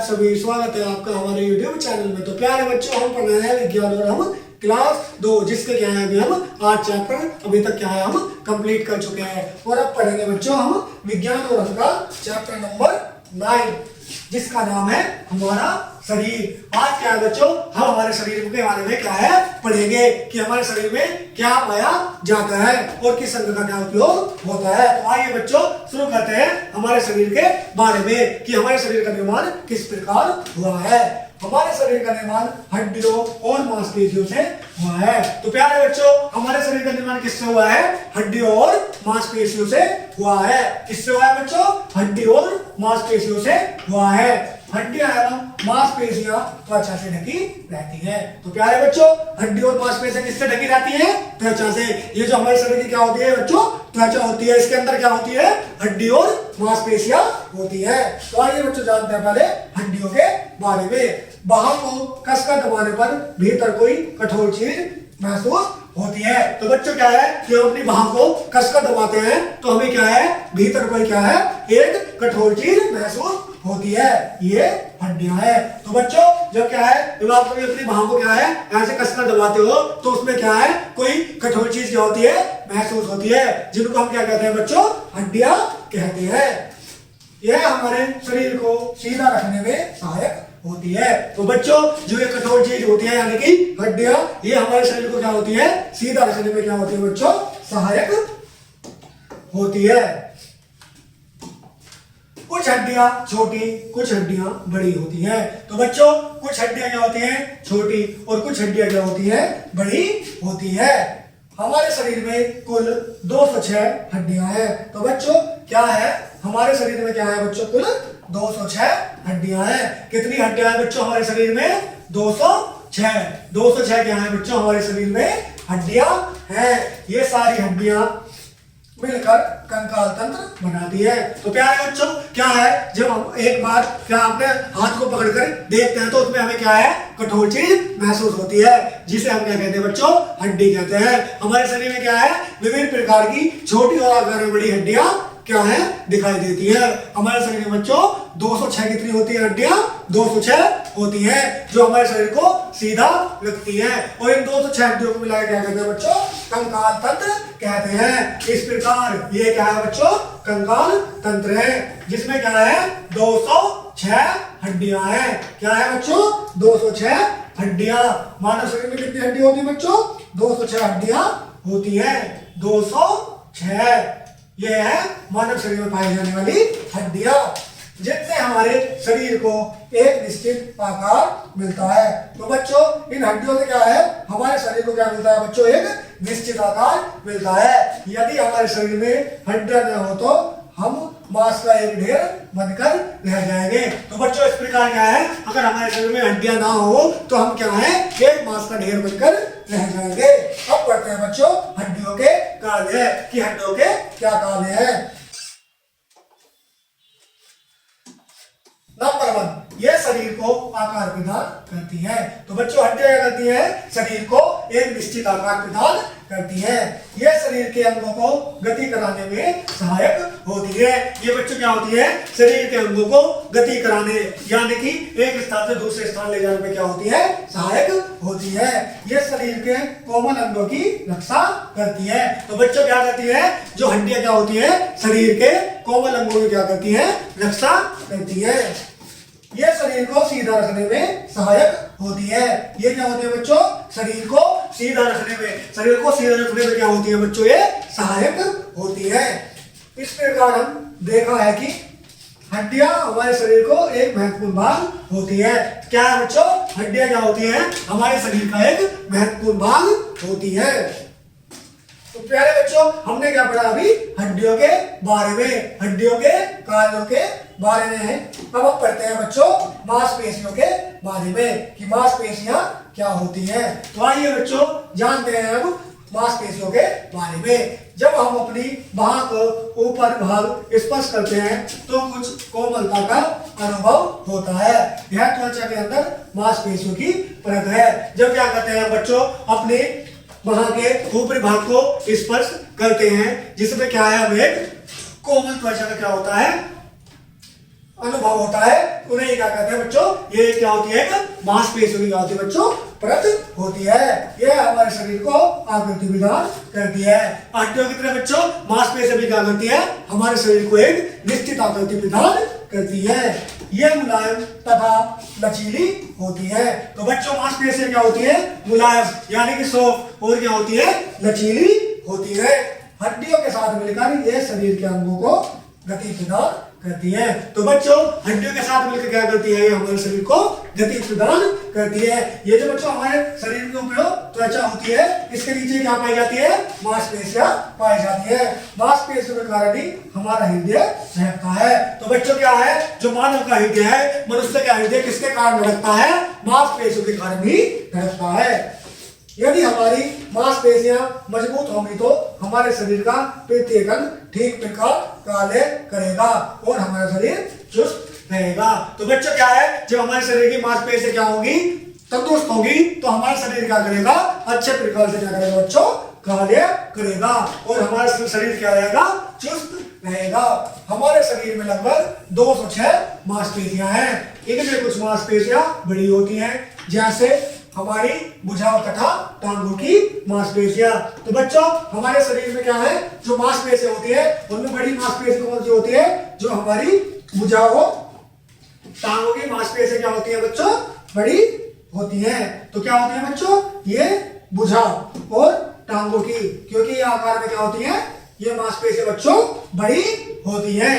सभी, स्वागत है आपका हमारे YouTube चैनल में। तो प्यारे बच्चों, हम पढ़ रहे हैं विज्ञान और हम क्लास 2, जिसके क्या है अभी हम 8 चैप्टर अभी तक क्या है हम कंप्लीट कर चुके हैं। और अब पढ़ेंगे बच्चों हम विज्ञान और हम का चैप्टर नंबर 9, जिसका नाम है हमारा शरीर। आज क्या है बच्चों, हम हमारे शरीर के बारे में क्या है पढ़ेंगे कि हमारे शरीर में क्या पाया जाता है और किस अंग का क्या उपयोग होता है। तो आइए बच्चों शुरू करते हैं हमारे शरीर के बारे में कि हमारे शरीर का निर्माण किस प्रकार हुआ है। हमारे शरीर का निर्माण हड्डियों और मांसपेशियों से हुआ है। तो प्यारे बच्चों, हमारे शरीर का निर्माण किससे हुआ है? हड्डियों और मांसपेशियों से हुआ है। किससे हुआ है बच्चों? हड्डियों और मांसपेशियों से हुआ है। हड्डियां एवं मांसपेशियां त्वचा से ढकी रहती है। तो प्यारे बच्चों, हड्डी और मांसपेशियां किससे ढकी रहती है? त्वचा से। ये जो हमारे शरीर की क्या होती है बच्चों? त्वचा होती है। इसके अंदर क्या होती है? हड्डी और मांसपेशियां होती है। तो आइए बच्चों जानते हैं पहले हड्डियों के बारे में। बाहों को कसकर दबाने पर भीतर कोई कठोर चीज महसूस होती है। तो बच्चों क्या है कि हम अपनी बाहों को कसकर दबाते हैं तो हमें क्या है, भीतर कोई क्या है, एक कठोर चीज महसूस होती है। ये हड्डियां है। तो बच्चों जब क्या है, जब आप कभी अपनी बाहों को क्या है ऐसे कसकर दबाते हो तो उसमें क्या है, कोई कठोर चीज क्या होती है, महसूस होती है, जिनको हम क्या कहते हैं बच्चों? हड्डियां कहते हैं। यह हमारे शरीर को सीधा रखने में सहायक होती है। तो बच्चों जो ये कठोर चीज होती है यानी कि हड्डियां, ये हमारे शरीर को क्या होती है, सीधा रखने में क्या होती है बच्चों? सहायक होती है। कुछ हड्डियां छोटी, कुछ हड्डियां बड़ी होती हैं। तो बच्चों कुछ हड्डियां क्या होती हैं? छोटी, और कुछ हड्डियां क्या होती हैं? बड़ी होती है। हमारे शरीर में कुल 206 हड्डियां हैं। तो बच्चों क्या है, हमारे शरीर में क्या है बच्चों? कुल 206 हड्डियां हैं। कितनी हड्डियां हैं बच्चों हमारे शरीर में? 206। 206 क्या है बच्चों हमारे शरीर में? हड्डियां हैं। ये सारी हड्डियां मिलकर कंकाल तंत्र बनाती है। तो प्यारे बच्चों क्या है, जब हम एक बार क्या अपने हाथ को पकड़कर देखते हैं तो उसमें हमें क्या है, कठोर चीज महसूस होती है, जिसे हम क्या कहते हैं बच्चों? हड्डी कहते हैं। हमारे शरीर में क्या है, विभिन्न प्रकार की छोटी और आकार में बड़ी हड्डियां क्या है, दिखाई देती है। हमारे शरीर में बच्चों 206 कितनी होती है हड्डियां? 206 होती है, जो हमारे शरीर को सीधा रखती है। और इन 206 हड्डियों को मिलाकर क्या कहते हैं बच्चों? कंकाल तंत्र कहते हैं। इस प्रकार ये क्या है बच्चों? कंकाल तंत्र है, जिसमें क्या है 206 हड्डियां हैं। क्या है बच्चों? 206 हड्डियां। मानव शरीर में कितनी हड्डी होती है बच्चों? 206 हड्डियां होती है। 206 ये है मानव शरीर में पाई जाने वाली हड्डियां, जिनसे हमारे शरीर को एक निश्चित आकार मिलता है। तो बच्चों इन हड्डियों से क्या है, हमारे शरीर को क्या मिलता है बच्चों? एक निश्चित आकार मिलता है। यदि हमारे शरीर में हड्डियां न हो तो हम मांस का एक ढेर बनकर रह जाएंगे। तो बच्चों इस प्रकार क्या है, अगर हमारे शरीर में हड्डियां ना हो तो हम क्या है, एक मांस का ढेर बनकर रह जाएंगे। अब पढ़ते हैं बच्चों हड्डियों के कार्य कि हड्डियों के क्या कार्य है। नंबर 1, यह शरीर को आकार प्रदान करती है। तो बच्चों हड्डियां क्या करती है? शरीर को एक निश्चित आकार प्रदान करती है। यह शरीर के अंगों को गति कराने में सहायक होती है। ये बच्चों क्या होती है? शरीर के अंगों को गति कराने यानी कि एक स्थान से दूसरे स्थान ले जाने में क्या होती है? सहायक होती है। यह शरीर के कोमल अंगों की रक्षा करती है। तो बच्चों क्या करती है? जो हड्डियां क्या होती है? शरीर के कोमल अंगों की क्या करती है? रक्षा करती है। यह शरीर को सीधा रखने में सहायक होती है। ये क्या होती है बच्चों? शरीर को सीधा रखने में, शरीर को सीधा रखने में क्या होती है बच्चों? ये सहायक होती है। इस प्रकार हम देखा है कि हड्डियां हमारे शरीर को एक महत्वपूर्ण भाग होती है। क्या है बच्चों? हड्डियां क्या होती है? हमारे शरीर का एक महत्वपूर्ण भाग होती है। तो प्यारे बच्चों हमने क्या पढ़ा अभी? हड्डियों के बारे में, हड्डियों के कार्यों के बारे में है। अब हम पढ़ते हैं बच्चों मांसपेशियों के बारे में कि मांसपेशियां क्या होती हैं। तो आइए बच्चों जानते हैं अब मांसपेशियों के बारे में। जब हम अपनी बाह को ऊपर भाग स्पर्श करते हैं तो कुछ कोमलता का अनुभव होता है। यह त्वचा के अंदर मांसपेशियों की परत है। जब क्या करते हैं बच्चों, अपने बाह के ऊपरी भाग को स्पर्श करते हैं, जिसमें क्या है, हमें कोमल त्वचा का क्या होता है, अनुभव होता है, उन्हें क्या कहते हैं बच्चों, ये क्या होती है, एक मांसपेशियों की क्या होती है बच्चों, परत होती है। यह हमारे शरीर को आकृति प्रदान करती है। हड्डियों की तरह बच्चों मांसपेशियां भी क्या करती है, हमारे शरीर को एक निश्चित आकृति प्रदान करती है। यह मुलायम तथा लचीली होती है। तो बच्चों मांसपेशियां क्या होती है, मुलायम यानी कि सॉफ्ट, और क्या होती है, लचीली होती है। हड्डियों के साथ मिलकर यह शरीर के अंगों को गति प्रदान करती है। तो बच्चों हड्डियों के साथ मिलकर क्या करती है, हमारे शरीर को गति प्रदान करती है। ये जो बच्चों हमारे शरीर के उपयोग त्वचा होती है, इसके नीचे क्या पाई जाती है, मांसपेशियां पाई जाती है। मांसपेशियों के कारण ही हमारा हृदय धड़कता है। तो बच्चों क्या है, जो मानव का हृदय है, मनुष्य का हृदय किसके कारण धड़कता है, मांसपेशियों के कारण ही धड़कता है। यदि हमारी मांसपेशियां मजबूत होंगी तो हमारे शरीर का प्रत्येक अंग ठीक प्रकार कार्य करेगा और हमारा शरीर चुस्त रहेगा। तो बच्चों क्या है, जब हमारे शरीर की मांसपेशियां क्या होंगी, तंदुरुस्त होगी, तो हमारा शरीर क्या करेगा, अच्छे प्रकार से क्या करेगा बच्चों, कार्य करेगा और हमारा शरीर क्या रहेगा, चुस्त रहेगा। हमारे शरीर में लगभग 206 मांसपेशियां हैं। इनमें कुछ मांसपेशियां बड़ी होती हैं, जैसे हमारी भुजाओं तथा टांगों की मांसपेशियां। तो बच्चों हमारे शरीर में क्या है, जो मांसपेशियां होती है, उनमें बड़ी मांसपेशियां कौन सी होती है, जो हमारी भुजाओं टांगों की मांसपेशियां क्या होती है बच्चों, बड़ी होती है। तो क्या होती है बच्चों, ये भुजा और टांगों की, क्योंकि ये आकार में क्या होती है, ये मांसपेशियां बच्चों बड़ी होती है।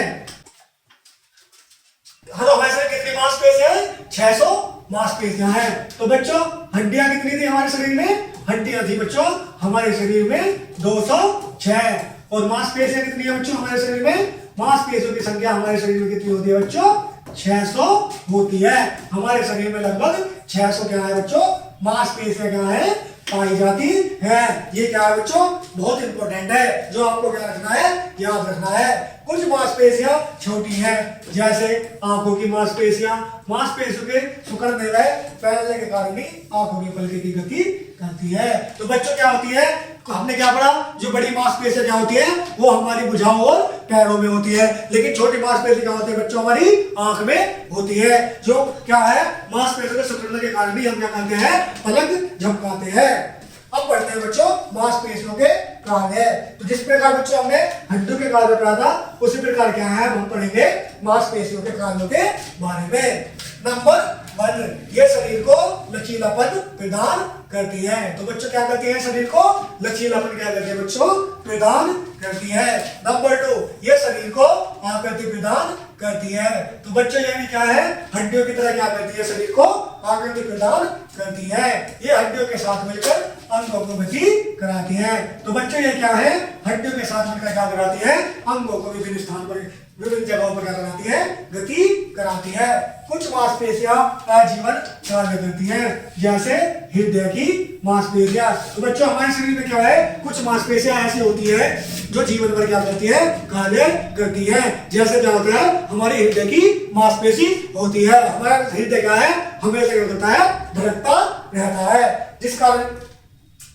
हेलो वैसे कितनी मांसपेशियां हैं, 600 मांसपेशियां हैं। तो बच्चों हड्डियां कितनी थी हमारे शरीर में, हड्डियां थी बच्चों हमारे शरीर में 206। और मांसपेशियां कितनी है बच्चों हमारे शरीर में, मांसपेशियों की संख्या हमारे शरीर में कितनी होती है बच्चों, 600 होती है। हमारे शरीर में लगभग 600 क्या है बच्चों, मांसपेशियां क्या है, पाई जाती है। ये क्या है बच्चों, बहुत इंपॉर्टेंट है, जो आपको क्या रखना है, याद रखना है। कुछ मांसपेशियां छोटी हैं, जैसे आंखों की मांसपेशियां के सिकुड़ने व फैलने के कारण ही आंखों की पलके की गति करती है। तो बच्चों क्या होती है, हमने क्या पढ़ा, जो बड़ी मांसपेशियां क्या होती है, वो हमारी भुजाओं और पैरों में होती है, लेकिन छोटी मांसपेशियां क्या होती है बच्चों, हमारी आंख में होती है। जो क्या है, मांसपेशियों के सिकुड़ने के कारण ही हम क्या करते हैं, पलक झपकाते हैं। अब पढ़ते हैं बच्चों मांसपेशियों के कार्य। तो जिस प्रकार बच्चों हमने हड्डियों के कार्य पढ़ा था, उसी प्रकार क्या है, हम पढ़ेंगे मांसपेशियों के कार्यों के बारे में। नंबर 1, ये शरीर को लचीलापन प्रदान करती है। तो बच्चों क्या करती है, शरीर को लचीलापन क्या करती है बच्चों, प्रदान करती है। नंबर 2, ये शरीर को आकृति प्रदान करती है। तो बच्चों ये भी क्या है, हड्डियों की तरह क्या करती है, शरीर को आकृति प्रदान करती है। ये हड्डियों के साथ मिलकर अंगों को गति कराती है। तो बच्चों ये क्या है, हड्डियों के साथ मिलकर क्या कराती है, अंगों को विभिन्न स्थान पर विभिन्न जगहों पर क्या कराती है, गति कराती है। कुछ मांसपेशियां आजीवन कार्य करती हैं, जैसे हृदय की मांसपेशियां। तो बच्चों हमारे शरीर में क्या है, कुछ मांसपेशियां ऐसी होती है जो जीवन भर क्या करती है, कार्य करती है। जैसे क्या होता है, हमारी हृदय की मांसपेशी होती है। हमारा हृदय क्या है, हमेशा क्या करता है, धड़कता रहता है, जिस कारण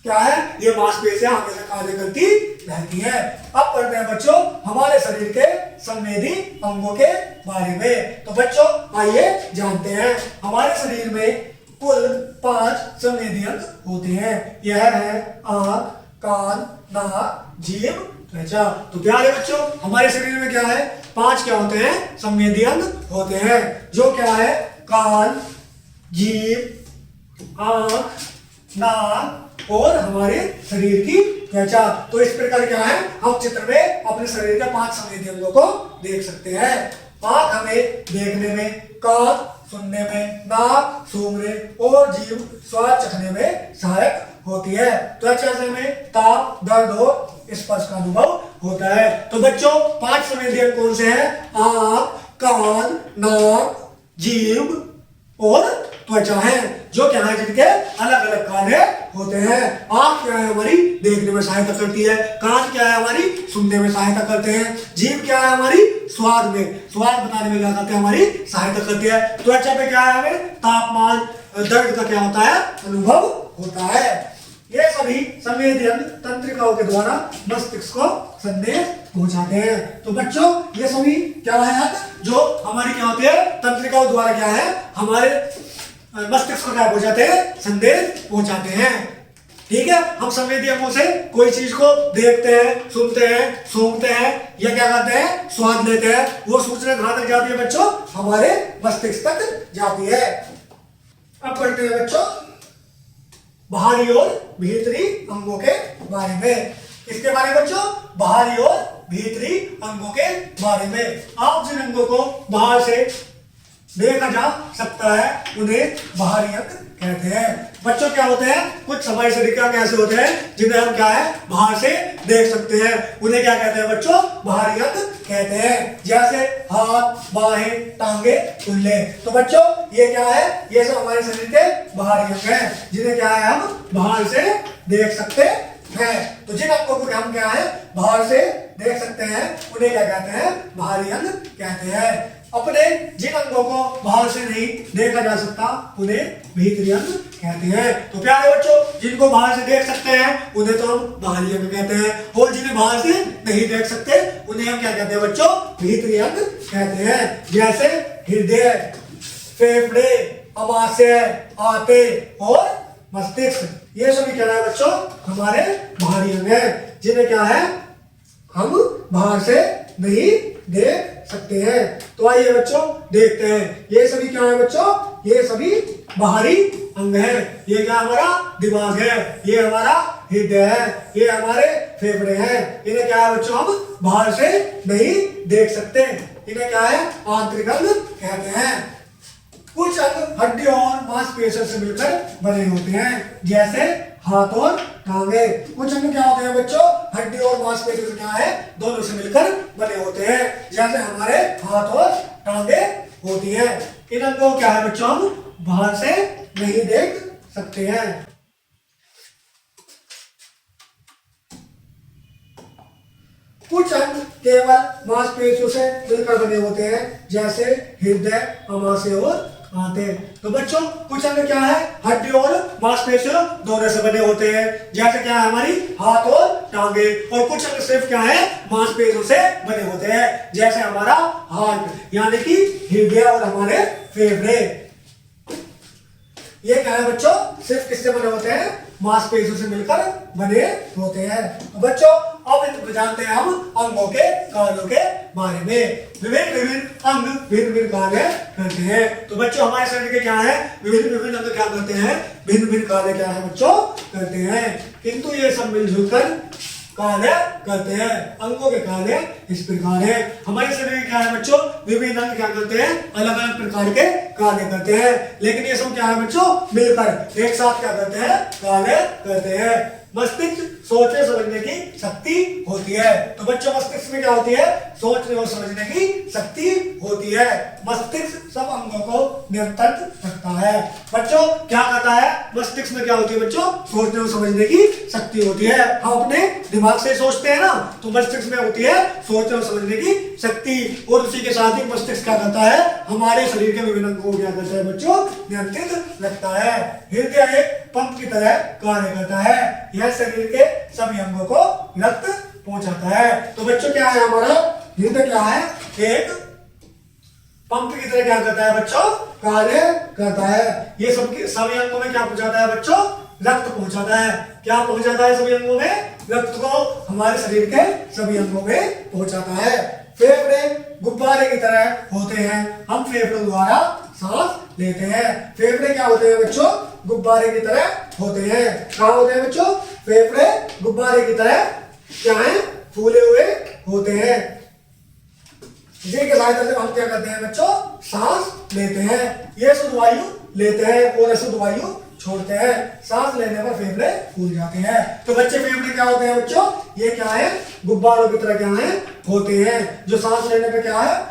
क्या है, ये मांसपेशियां हमेशा कार्य करती रहती है। अब पढ़ते हैं बच्चों हमारे शरीर के संवेदी अंगों के बारे में। तो बच्चों आइए जानते हैं, हमारे शरीर में कुल 5 संवेदी अंग होते हैं। यह है आंख, कान, नाक, जीभ, त्वचा। तो प्यारे बच्चों हमारे शरीर में क्या है, 5 क्या होते हैं, संवेदी अंग होते हैं, जो क्या है, कान, जीभ, आंख, नाक और हमारे शरीर की त्वचा। तो इस प्रकार क्या है, हम चित्र में अपने शरीर के 5 संवेदी अंगों को देख सकते हैं। आंख हमें देखने में, कान सुनने में, नाक सूंघने और जीभ स्वाद चखने में सहायक होती है। त्वचा से हमें ताप, दर्द और स्पर्श का अनुभव होता है। तो बच्चों 5 संवेदी अंग कौन से हैं, आंख, कान, नाक, जीभ और त्वचा है, जो क्या है, जिनके अलग अलग कार्य होते हैं। आंख क्या है, हमारी देखने में सहायता करती है, कान क्या है, हमारी सुनने में सहायता करते हैं, जीभ क्या है, हमारी स्वाद बताने में क्या करते हैं, हमारी सहायता करती है। त्वचा पे क्या है, हमें तापमान, दर्द का क्या होता है, अनुभव होता है। ये सभी संवेदी अंग तंत्रिकाओं के द्वारा मस्तिष्क को संदेश पहुंचाते हैं। तो बच्चों ये सभी क्या है अंग जो हमारी क्या होते हैं तंत्रिकाओं द्वारा क्या है हमारे मस्तिष्क को क्या पहुंचाते हैं संदेश पहुंचाते हैं। ठीक है, हम संवेदी अंगों से कोई चीज को देखते हैं, सुनते हैं, सूंघते हैं या क्या करते हैं स्वाद लेते हैं, वो सूचना कहां तक जाती है बच्चों हमारे मस्तिष्क तक जाती है। अब पढ़ते हैं बच्चों बाहरी और भीतरी अंगों के बारे में। इसके बारे में बच्चों बाहरी और भीतरी अंगों के बारे में। आप जिन अंगों को बाहर से देखा जा सकता है उन्हें बाहरी अंग कहते हैं। बच्चों क्या होते हैं कुछ हमारे शरीर के अंग ऐसे होते हैं जिन्हें हम क्या है बाहर से देख सकते हैं, उन्हें क्या कहते हैं बच्चों बाहरी अंग कहते हैं। जैसे हाथ, बाहें, टांगे, कुल्ले। तो बच्चों ये क्या है ये सब हमारे शरीर के बाहरी अंग हैं जिन्हें क्या है हम बाहर से देख सकते हैं। तो जिन अंगों को हम क्या है बाहर से देख सकते हैं उन्हें क्या कहते हैं बाहरी अंग कहते हैं। अपने जिन अंगों को बाहर से नहीं देखा जा सकता उन्हें भीतरी अंग कहते हैं। तो प्यारे बच्चों जिनको बाहर से देख सकते हैं उन्हें तो हम बाहरी अंग कहते हैं और जिन्हें बाहर से नहीं देख सकते उन्हें हम क्या कहते हैं बच्चों भीतरी अंग कहते हैं। जैसे हृदय, फेफड़े, अमाशय, आंते और मस्तिष्क, ये सभी क्या है बच्चों हमारे बाहरी अंग है जिन्हें क्या है हम बाहर से नहीं देख सकते हैं। तो आइए बच्चों देखते हैं ये सभी क्या है बच्चों ये सभी बाहरी अंग है। ये क्या हमारा दिमाग है, ये हमारा हृदय है, ये हमारे फेफड़े हैं। इन्हें क्या है बच्चों हम बाहर से नहीं देख सकते, इन्हें क्या है आंतरिक अंग कहते हैं। कुछ अंग हड्डियों और मांसपेशियों से मिलकर बने होते हैं जैसे हाथ और टांगे। कुछ अंग क्या होते हैं बच्चों हड्डियों और मांसपेशियों से क्या है दोनों से मिलकर बने होते हैं जैसे हमारे हाथ और टांगे होती है। इन अंगों को क्या है बच्चों हम बाहर से नहीं देख सकते हैं। कुछ अंग केवल मांसपेशियों से मिलकर बने होते हैं जैसे हृदय, अमाशय और आते। तो बच्चों कुछ अंग क्या है हड्डियों और मांसपेशियों दोनों से बने होते हैं जैसे क्या है हमारी हाथ और टांगे। और कुछ अंग सिर्फ क्या है मांसपेशियों से बने होते हैं जैसे हमारा हार्ट यानी कि हृदय और हमारे फेफड़े। ये क्या है बच्चों सिर्फ किससे बने होते हैं मांसपेशियों से मिलकर बने होते हैं। तो बच्चों अब जानते हैं हम अंगों के कार्यों के बारे में। विभिन्न विभिन्न अंग भिन्न भिन्न कार्य करते हैं। तो बच्चों हमारे शरीर के क्या है विभिन्न विभिन्न अंग क्या करते हैं भिन्न भिन्न कार्य क्या है बच्चों करते हैं, किंतु ये सब मिलजुल कर कार्य करते हैं। अंगों के कार्य इस प्रकार है। हमारे शरीर में क्या है बच्चों विभिन्न अंग क्या करते हैं अलग अलग प्रकार के कार्य करते हैं, लेकिन ये सब क्या है बच्चों मिलकर एक साथ क्या करते हैं कार्य करते हैं। मस्तिष्क सोचने समझने की शक्ति होती है। तो बच्चों मस्तिष्क में क्या होती है सोचने और समझने की शक्ति होती है। मस्तिष्क सब अंगों को नियंत्रित रखता है। बच्चों क्या करता है मस्तिष्क में क्या होती है बच्चों सोचने और समझने की शक्ति होती है। हम अपने दिमाग से सोचते हैं ना तो मस्तिष्क में होती है सोचने और समझने की शक्ति। और उसी के साथ ही मस्तिष्क क्या करता है हमारे शरीर के विभिन्न अंगों को क्या करता है बच्चों नियंत्रित रखता है। हृदय एक पंप की तरह कार्य करता है, यह शरीर के सभी अंगों को रक्त पहुंचाता है। तो बच्चों क्या है हमारा हृदय क्या है एक पंप की तरह क्या करता है बच्चों कार्य करता है। ये सभी अंगों में क्या पहुंचाता है बच्चों रक्त पहुंचाता है। क्या पहुंचाता है सभी अंगों में रक्त को हमारे शरीर के सभी अंगों में पहुंचाता है। फेफड़े गुब्बारे की तरह होते हैं, हम फेफड़ों द्वारा सांस लेते हैं। फेफड़े क्या होते हैं बच्चों गुब्बारे की तरह होते हैं। कहाँ होते हैं बच्चों फेफड़े गुब्बारे की तरह क्या है फूले हुए होते हैं जिनके सहायता से हम क्या करते हैं बच्चों सांस लेते हैं। ये शुद्ध वायु लेते हैं और अशुद्ध वायु छोड़ते हैं। सांस लेने पर फेफड़े फूल जाते हैं। तो बच्चे फेफड़े क्या होते हैं बच्चों ये क्या है गुब्बारों की तरह क्या है होते हैं जो सांस लेने पे क्या है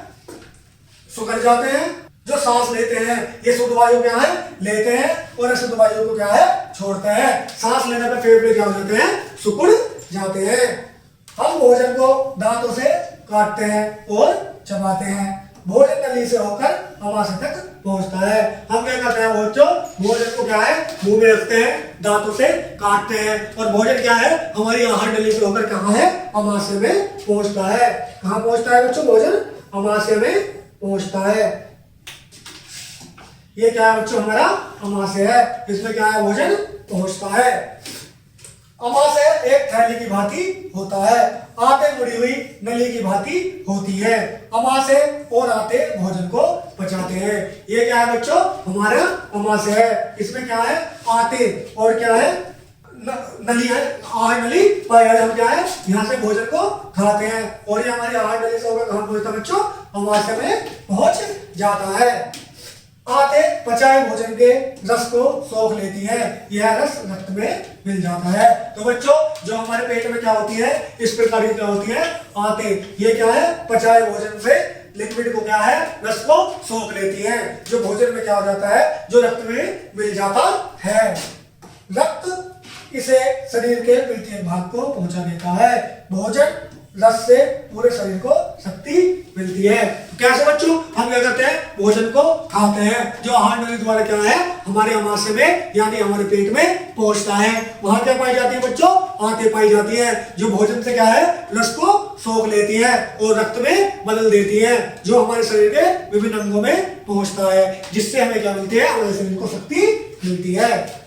सुखड़ जाते हैं। जो सांस लेते हैं ये शुद्ध वायु क्या है लेते हैं और अशुद्ध वायु को क्या है छोड़ते हैं। सांस लेने पर फेफड़े क्या हो जाते हैं सिकुड़ जाते हैं। हम भोजन को दांतों से काटते हैं और चबाते हैं। भोजन नली से होकर अमाशय तक पहुंचता है। हम क्या करते हैं बच्चों, भोजन को क्या है मुंह में रखते हैं, दांतों से काटते हैं और भोजन क्या है हमारी आहार नली से होकर कहाँ है अमाशय में पहुंचता है। कहाँ पहुंचता है बच्चों, भोजन अमाशय में पहुंचता है। ये क्या है बच्चों हमारा अमाशय है, इसमें क्या है भोजन पहुंचता है। अमाशय एक थैली की भांति होता है, आते मुड़ी हुई नली की भांति होती है। अमाशय और आते भोजन को पचाते हैं। ये क्या है बच्चों हमारा अमाशय है, इसमें क्या है आते और क्या है नली है, आहार नली पाया हम क्या है यहाँ से भोजन को खाते हैं और ये हमारी आहार नली से होकर कहाँ पहुंचता है बच्चों, अमाशय में पहुंच जाता है। आते पचाए भोजन के रस को सोख लेती है, यह रस रक्त में मिल जाता है। तो बच्चों जो हमारे पेट में क्या होती है इस प्रकार की क्या होती है आते, ये क्या है पचाए भोजन से लिक्विड को क्या है रस को सोख लेती है, जो भोजन में क्या हो जाता है जो रक्त में मिल जाता है। रक्त इसे शरीर के प्रत्येक भाग को पहुंचा देता है। भोजन रस से पूरे शरीर को शक्ति मिलती है। तो कैसे बच्चों हम क्या करते हैं भोजन को खाते हैं, जो आहार नली द्वारा क्या है हमारे अमाशय में यानी हमारे पेट में पहुंचता है। वहां क्या पाई जाती है बच्चों, आते पाई जाती है, जो भोजन से क्या है रस को सोख लेती है और रक्त में बदल देती है, जो हमारे शरीर के विभिन्न अंगों में पहुंचता है, जिससे हमें क्या मिलती है हमारे शरीर को शक्ति मिलती है।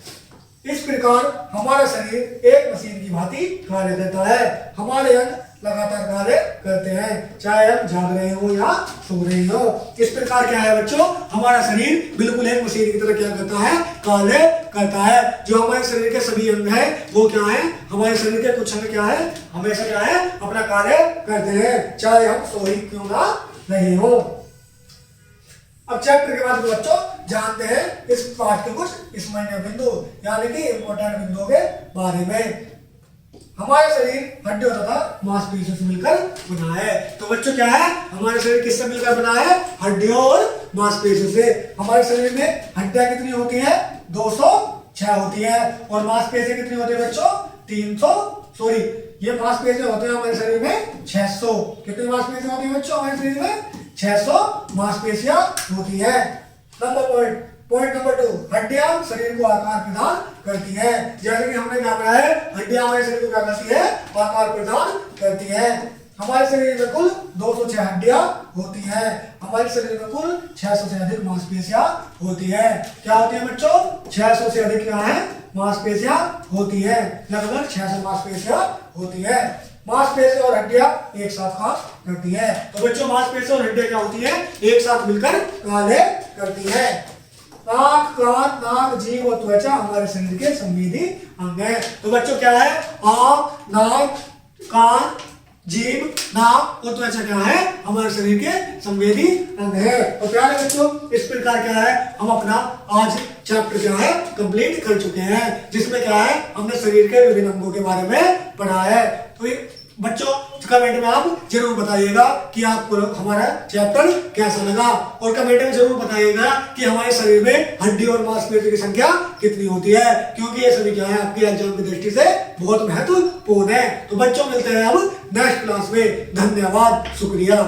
इस प्रकार हमारा शरीर एक मशीन की भांति कार्य करता है। हमारे अंग लगातार कार्य करते हैं, चाहे हम जाग रहे हो या सो रहे हो। इस प्रकार क्या है बच्चों हमारा शरीर बिल्कुल एक मशीन की तरह क्या करता है कार्य करता है। जो हमारे शरीर के सभी अंग है वो क्या है हमारे शरीर के कुछ अंग क्या है हमेशा क्या है अपना कार्य करते हैं, चाहे हम सो ही क्यों ना रहे हो। अब चैप्टर के बाद बच्चों जानते हैं इस पाठ के कुछ स्मरणीय बिंदु यानी कि इंपॉर्टेंट बिंदुओं के बारे में। हमारा शरीर हड्डियों तथा मांसपेशियों से मिलकर बना है। तो बच्चों क्या है हमारा शरीर किससे मिलकर बना है, हड्डियों और मांसपेशियों से। हमारे शरीर में हड्डियां कितनी होती है 206 होती है और मांसपेशियां कितनी होती है बच्चों 300 ये मांसपेशियां होते हैं हमारे शरीर में 600। कितनी मांसपेशियां होती है बच्चों हमारे शरीर में 600 मांसपेशियां होती है। पॉइंट नंबर 2, हड्डियां शरीर को आकार प्रदान करती है। जैसे कि हमने क्या पढ़ा है हड्डियां हमारे शरीर को क्या करती है आकार प्रदान करती है। हमारे शरीर में कुल 206 हड्डियां होती है। हमारे शरीर में कुल 600 से अधिक मांसपेशियां होती है। क्या होती है बच्चों 600 से अधिक क्या है मांसपेशियां होती है, लगभग 600 मांसपेशियां होती है। मांसपेशी और हड्डियां एक साथ काम करती है। तो बच्चों मांसपेशी और हड्डियां क्या होती है एक साथ मिलकर कार्य करती है। आंख कान नाक जीभ और त्वचा हमारे शरीर के संवेदी अंग है। तो बच्चों क्या है आंख नाक कान जीभ नाक और त्वचा क्या है हमारे शरीर के संवेदी अंग है। तो प्यारे बच्चों इस प्रकार क्या है हम अपना आज चैप्टर क्या है कंप्लीट कर चुके हैं, जिसमें क्या है हमने शरीर के विभिन्न अंगों के बारे में पढ़ा है। तो बच्चों कमेंट में आप जरूर बताइएगा कि आपको हमारा चैप्टर कैसा लगा और कमेंट में जरूर बताइएगा कि हमारे शरीर में हड्डी और मांसपेशियों की संख्या कितनी होती है, क्योंकि ये सभी क्या है आपके एग्जाम की दृष्टि से बहुत महत्वपूर्ण है। तो बच्चों मिलते हैं अब नेक्स्ट क्लास में। धन्यवाद, शुक्रिया।